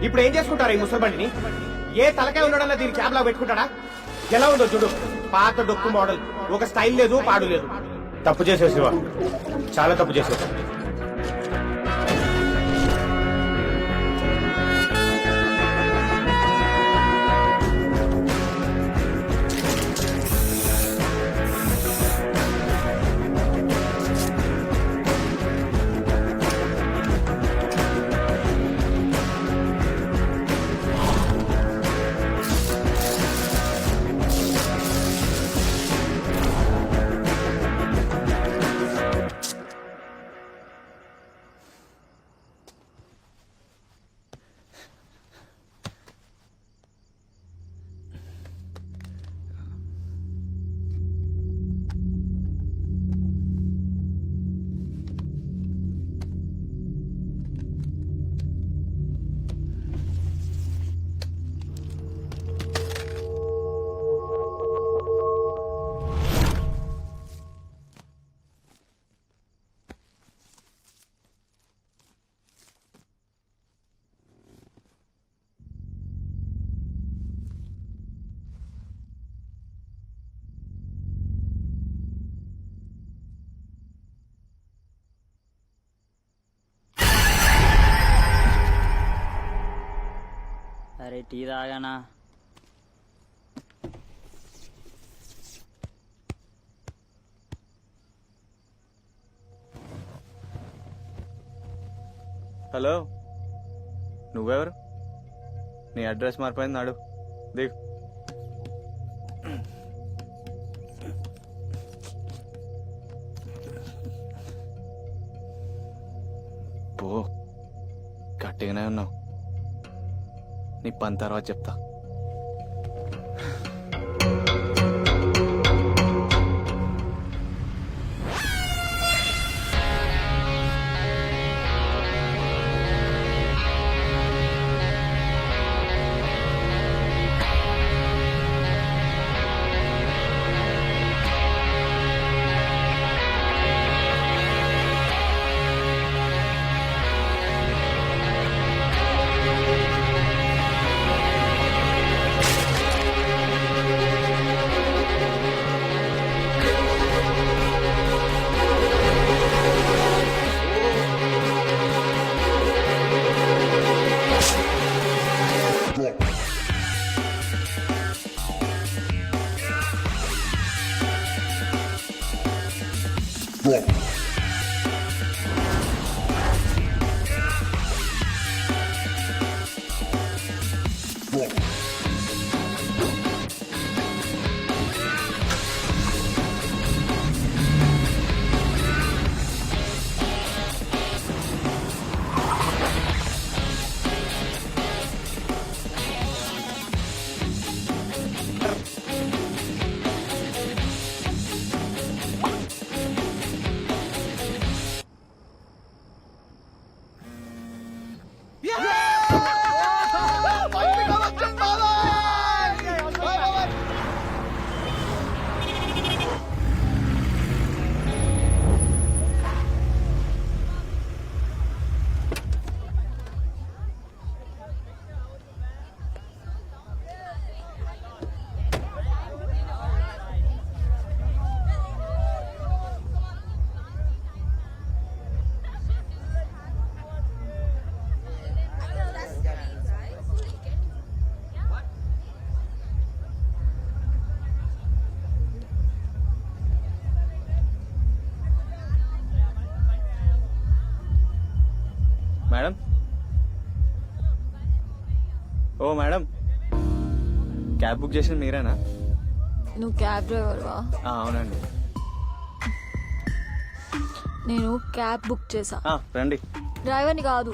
ఇప్పుడు ఏం చేసుకుంటారు ఈ ముసల్బండిని? ఏ తలకాయ ఉండడన్నా దీన్ని క్యాబ్ లా పెట్టుకుంటాడా? ఎలా ఉందో చూడు, పాత డొక్కు మోడల్. ఒక స్టైల్ లేదు, పాడు లేదు. తప్పు చేసేసివా, చాలా తప్పు చేసేవా. అరే టీ తాగానా? హలో, నువ్వెవరు? నీ అడ్రస్ మారిపోయింది, నాడు దిగు. పో, గట్టిగానే ఉన్నావు. నీ పని తర్వాత చెప్తా. మేడం, ఓ మేడం, క్యాబ్ బుక్ చేసింది మీరేనా? నువ్వు క్యాబ్ డ్రైవర్వా? అవునండి. నేను క్యాబ్ బుక్ చేసా. రండి. డ్రైవర్ని కాదు.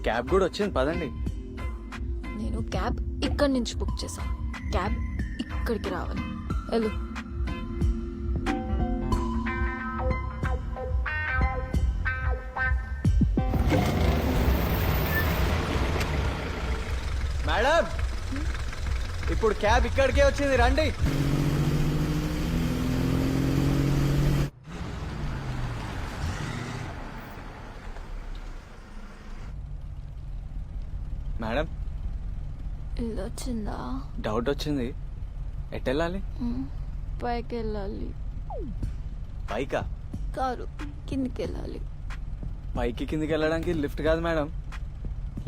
క్యాబ్ కూడా వచ్చింది, పదండి. నేను క్యాబ్ ఇక్కడి నుంచి బుక్ చేసా. క్యాబ్ ఇక్కడికి రావాలి. వెళ్ళు. మేడం, ఇప్పుడు క్యాబ్ ఇక్కడికే వచ్చింది, రండి. మేడం ఇల్లు వచ్చిందా? డౌట్ వచ్చింది. ఎట్టెళ్ళాలి? పైకి వెళ్ళాలి. పైకా? కారు కిందికి వెళ్ళాలి. పైకి కిందికి వెళ్ళడానికి లిఫ్ట్ కాదు మేడం,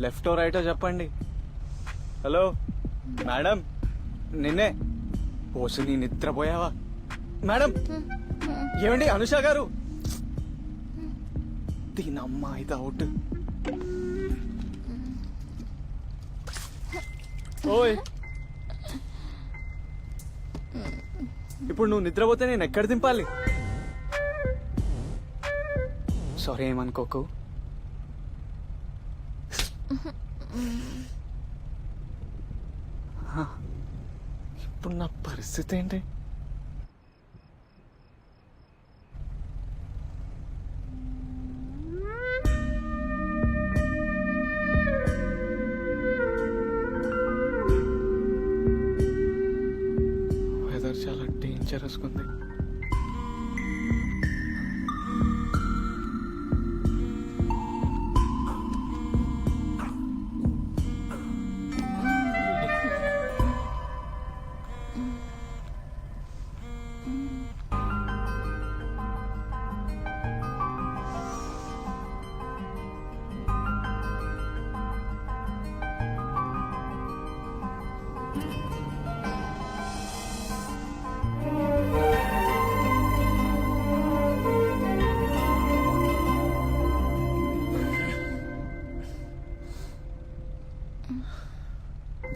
లెఫ్టో రైటో చెప్పండి. హలో మేడం, నిన్నే. పోసు నీ నిద్రపోయావా మేడం? ఏమండి అనుష గారు? దీనమ్మా ఇది అవుట్. ఓయ్, ఇప్పుడు నువ్వు నిద్రపోతే నేను ఎక్కడ దింపాలి? సారీ, ఏమనుకోకు. ఇప్పుడు నా పరిస్థితి ఏంటి? వెదర్ చాలా డేంజరస్ ఉంది.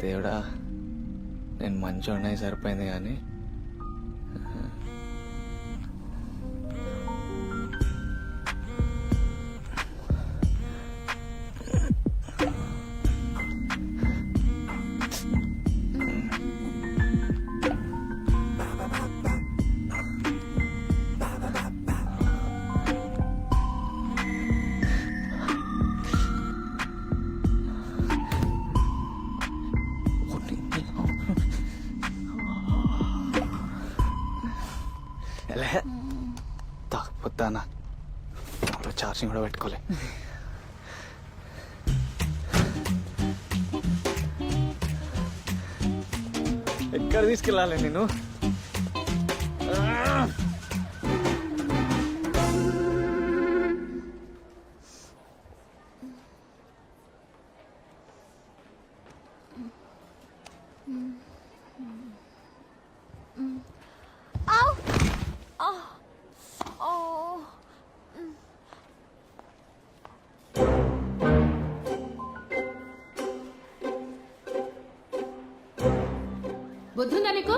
దేవుడా, నేను మంచోడినై సరిపోయింది కానీ తాకపోతానా? ఫోన్లో ఛార్జింగ్ కూడా పెట్టుకోలే. ఎక్కడ తీసుకెళ్ళాలి నేను? బుద్ధుందా నీకు?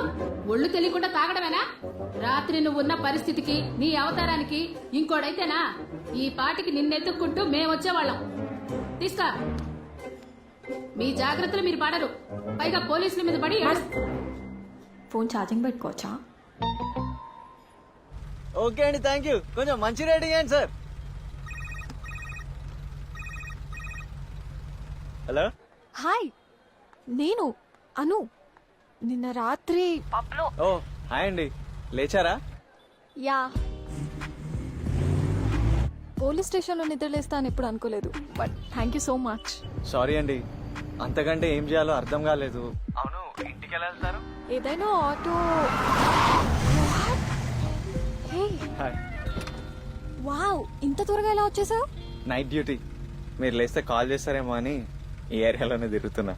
ఒళ్ళు తెలియకుండా తాగడమేనా? రాత్రి నువ్వున్న పరిస్థితికి నీ అవతారానికి ఇంకోడైతేనా ఈ పాటికి నిన్నెత్తుక్కుంటూ మేమొచ్చేవాళ్ళం. తీస్తా, మీ జాగ్రత్తలు మీరు పడరు, పైగా పోలీసుల మీద పడి ఫోన్ ఛార్జింగ్ పెట్టుకోవచ్చా? ఓకే అండి, థ్యాంక్ యూ. కొంచెం మంచి రేటింగ్ ఏంటి సార్? హలో, హాయ్, నేను అను. నిన్న రాత్రి పబ్లో. ఓ హాయ్ అండి, లేచారా? యా, పోలీస్ స్టేషన్లో నిద్రలేస్తా అని ఎప్పుడు అనుకోలేదు, but thank you so much. Sorry అండి, అంతకంటే ఏం చేయాలో అర్థం కాలేదు. అవును, ఇంటికి ఎలా వెళ్తారు? ఏదైనా ఆటో. హే, హాయ్. వావ్, ఇంత త్వరగా ఎలా వచ్చేసావు? నైట్ డ్యూటీ, మీరు లేస్తే కాల్ చేస్తారేమో అని ఈ ఏరియాలోనే తిరుగుతున్నా.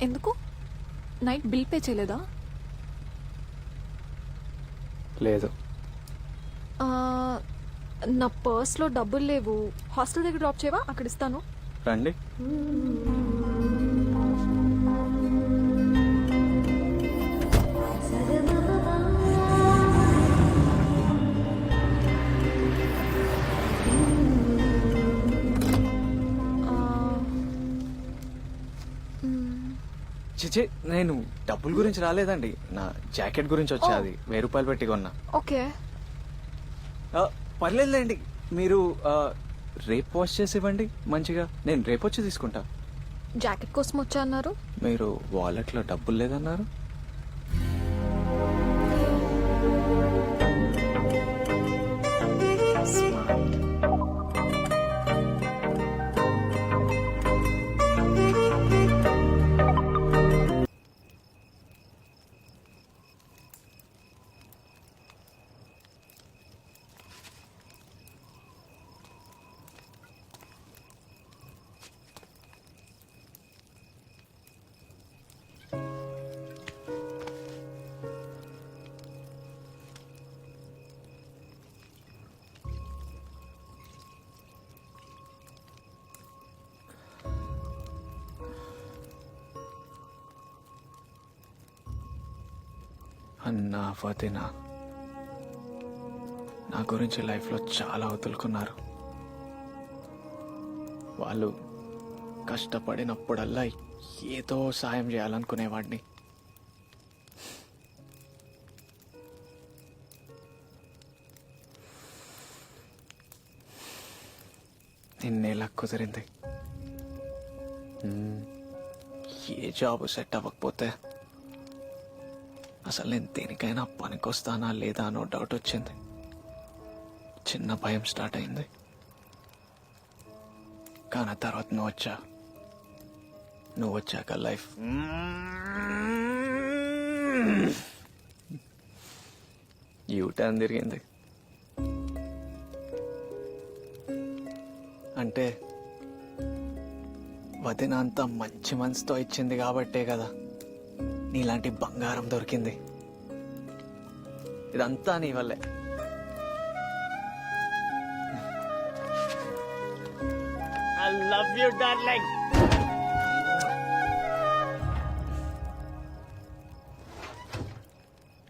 ఎందుకు? నైట్ బిల్ పే చేయలేదా? లేదు. నా పర్స్లో డబ్బులు లేవు. హాస్టల్ దగ్గర డ్రాప్ చేయవా? అక్కడ ఇస్తాను. రండి. చిచి, నేను డబ్బుల గురించి రాలేదండి, నా జాకెట్ గురించి వచ్చా. అది 1000 రూపాయలు పెట్టి కొన్నా. ఓకే, పర్లేదులేండి. మీరు రేపు వాష్ చేసి ఇవ్వండి మంచిగా, నేను రేపు వచ్చి తీసుకుంటా. జాకెట్ కోసం వచ్చా అన్నారు. మీరు వాలెట్లో డబ్బులు లేదన్నారు. Smart. అన్నా వదిన నా గురించి లైఫ్లో చాలా వదులుకున్నారు. వాళ్ళు కష్టపడినప్పుడల్లా ఏదో సాయం చేయాలనుకునేవాడిని. నిన్నేలా కుదిరింది. ఏ జాబ్ సెట్ అవ్వకపోతే అసలు నేను దేనికైనా పనికొస్తానా లేదా అనో డౌట్ వచ్చింది. చిన్న భయం స్టార్ట్ అయింది. కానీ ఆ తర్వాత నువ్వు వచ్చాక లైఫ్ యూటర్న్ తిరిగింది. అంటే వదిన అంత మంచి మనసుతో ఇచ్చింది కాబట్టే కదా నీలాంటి బంగారం దొరికింది. ఇదంతా నీ వల్లే. I love you darling.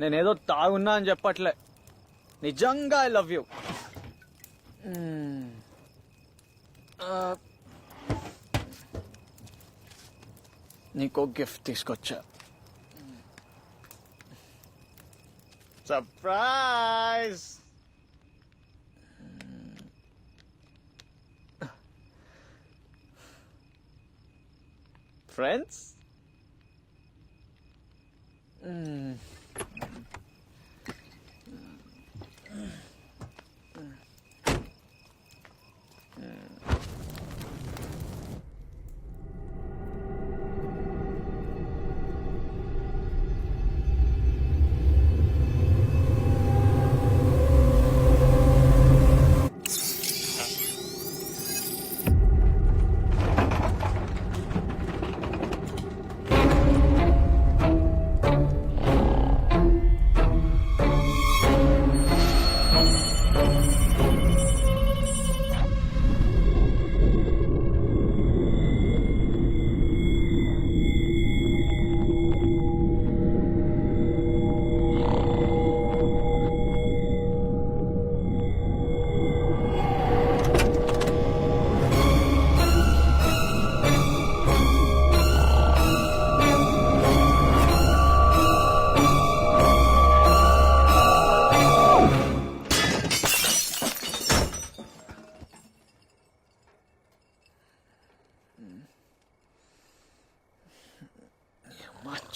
నేనేదో తాగున్నా అని చెప్పట్లే, నిజంగా ఐ లవ్ యూ. నీకో గిఫ్ట్ తీసుకొచ్చా. సర్ప్రైజ్. ఫ్రెండ్స్,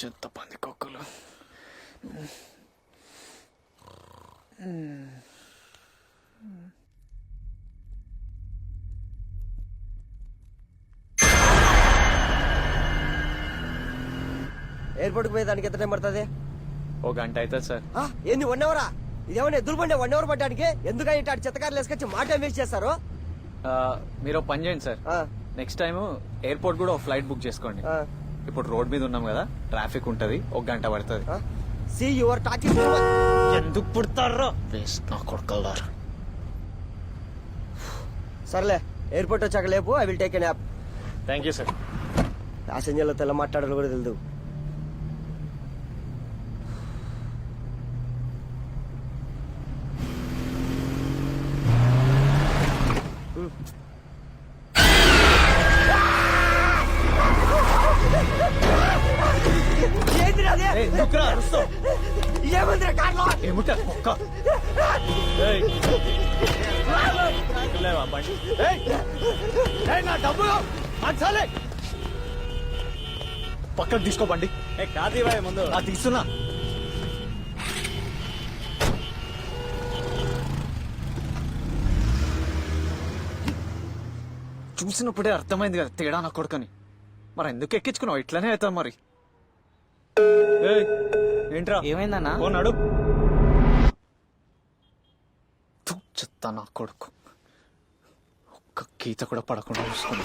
చెత్త పందికొక్కలు. ఎయిర్పోర్ట్కి పోయేదానికి ఎంత టైం పడుతుంది? ఓ గంట అవుతుంది సార్. ఏంది 1 అవరా? ఇదేమన్నా ఎదురు పండే 1 అవర్ పడ్డానికి? ఎందుకని ఇటు చెత్తకారులు వేసుకొచ్చి మా టైం వేస్ట్ చేస్తారు? మీరు ఒక పని చేయండి సార్, నెక్స్ట్ టైం ఎయిర్పోర్ట్ కూడా ఒక ఫ్లైట్ బుక్ చేసుకోండి. ఇప్పుడు రోడ్ మీద ఉన్నాం కదా, ట్రాఫిక్ ఉంటది, 1 గంట పడుతుంది. See your talking. ఎందుకు పుడతారో వేస్ట్ నా కొడుకులారు. సర్లే, ఎయిర్పోర్ట్ వచ్చాక లేపు. I will take a nap. Thank you sir. ప్యాసింజర్లో తెల్ల మాట్లాడాలి కూడా తెలియదు. ఏముందిరా కార్లో? ఏముంటా ఒక్క నా డబ్బులు మార్చాలి. పక్కకు తీసుకోబండి. కాదు ముందు తీస్తున్నా. చూసినప్పుడే అర్థమైంది కదా తేడా నా కొడుకని. మరి ఎందుకు ఎక్కించుకున్నావు? ఇట్లనే అవుతాం మరి. ఏంట్రా ఏమైందన్నా? ఓనాడు చెత్త నా కొడుకు. ఒక్క గీత కూడా పడకుండా చూసుకున్నా.